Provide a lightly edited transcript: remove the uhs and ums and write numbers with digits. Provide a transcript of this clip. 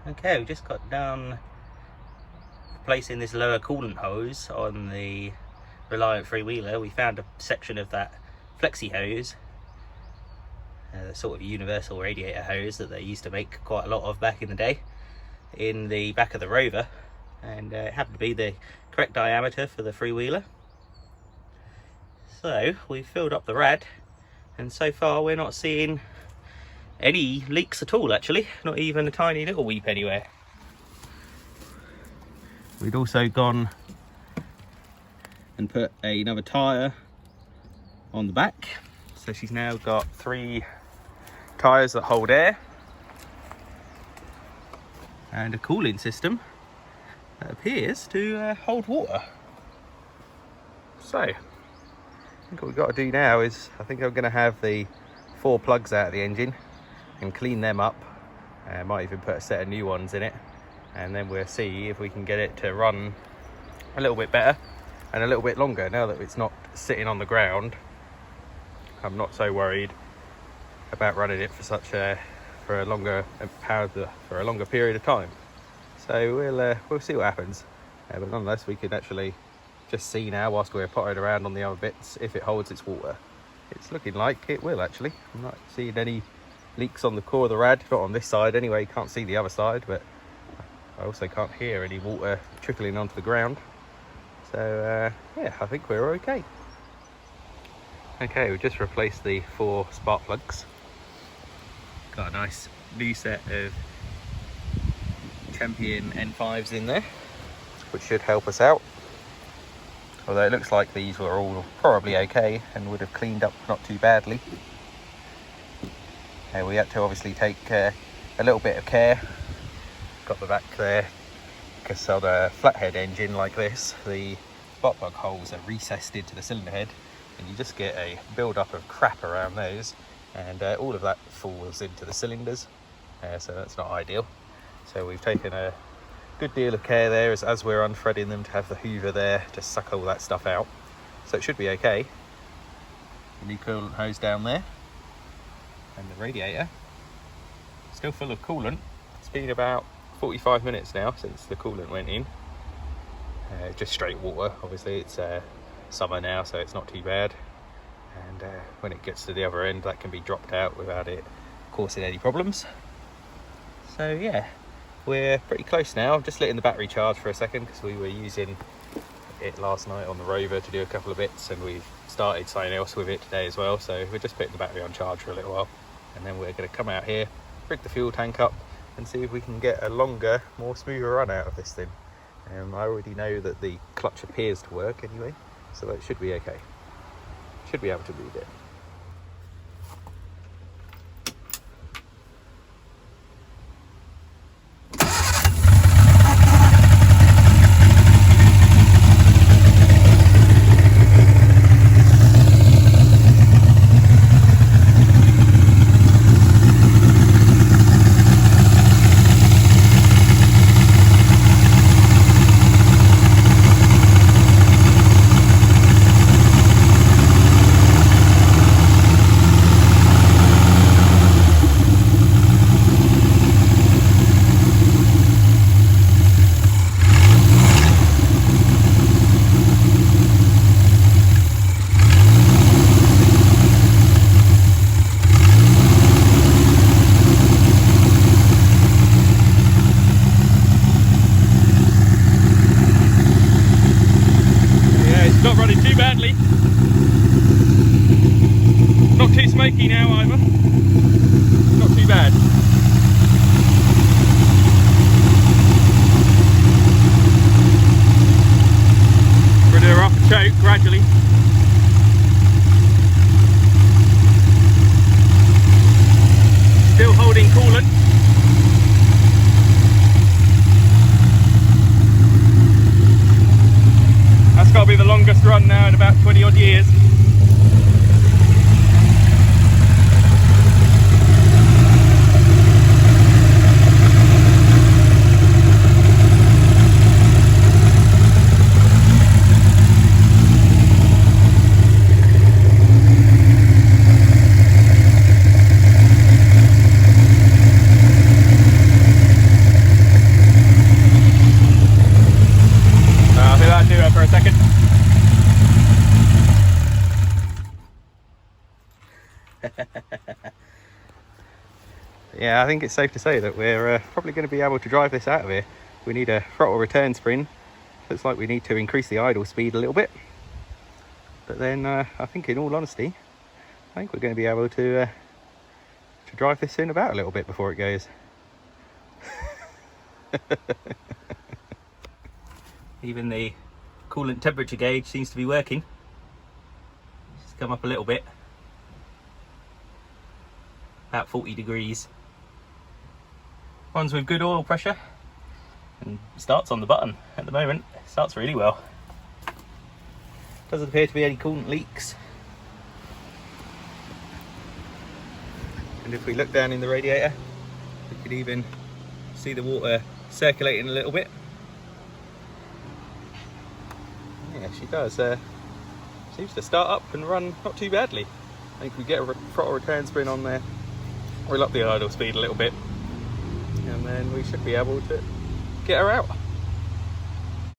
Okay, we just got done placing this lower coolant hose on the Reliant three-wheeler. We found a section of that flexi hose, the sort of universal radiator hose that they used to make quite a lot of back in the day, in the back of the Rover, and it happened to be the correct diameter for the three-wheeler. So we've filled up the rad, and so far we're not seeing any leaks at all, actually, not even a tiny little weep anywhere. We'd also gone and put another tyre on the back, so she's now got 3 tyres that hold air and a cooling system that appears to hold water. So I think what we've got to do now is, I think I'm going to have the 4 plugs out of the engine and clean them up. I might even put a set of new ones in it, and then we'll see if we can get it to run a little bit better and a little bit longer. Now that it's not sitting on the ground, I'm not so worried about running it for a longer period of time. So we'll see what happens. But nonetheless, we can actually just see now, whilst we're potting around on the other bits, if it holds its water. It's looking like it will, actually. I'm not seeing any leaks on the core of the rad, not on this side anyway. You can't see the other side, but I also can't hear any water trickling onto the ground. So yeah, I think we're okay. Okay, we've just replaced the 4 spark plugs. Got a nice new set of Champion N5s in there, which should help us out. Although it looks like these were all probably okay and would have cleaned up not too badly. We had to obviously take a little bit of care. Got the back there, because on a flathead engine like this, the spark plug holes are recessed into the cylinder head, and you just get a build-up of crap around those, and all of that falls into the cylinders, so that's not ideal. So we've taken a good deal of care there as we're unthreading them, to have the hoover there to suck all that stuff out. So it should be okay. The new coolant hose down there, and the radiator still full of coolant. It's been about 45 minutes now since the coolant went in. Just straight water. Obviously it's summer now, so it's not too bad, and when it gets to the other end, that can be dropped out without it causing any problems. So yeah, we're pretty close now. I'm just letting the battery charge for a second, because we were using it last night on the Rover to do a couple of bits, and we've started something else with it today as well. So we're just putting the battery on charge for a little while, and then we're going to come out here, rig the fuel tank up, and see if we can get a longer, more smoother run out of this thing. I already know that the clutch appears to work anyway, so that should be okay. Should be able to read it. Not running too badly. Not too smoky now either. Not too bad. We're doing her off a choke gradually. Still holding coolant. That's got to be the longest run now in about 20 odd years. Yeah, I think it's safe to say that we're probably going to be able to drive this out of here. We need a throttle return spring. Looks like we need to increase the idle speed a little bit. But then I think, in all honesty, I think we're going to be able to drive this in about a little bit before it goes. Even the coolant temperature gauge seems to be working. Just come up a little bit. About 40 degrees. Runs with good oil pressure and starts on the button at the moment. Starts really well. Doesn't appear to be any coolant leaks. And if we look down in the radiator, we could even see the water circulating a little bit. Yeah, she does. Seems to start up and run not too badly. I think we get a throttle return spring on there. We'll up the idle speed a little bit, and then we should be able to get her out.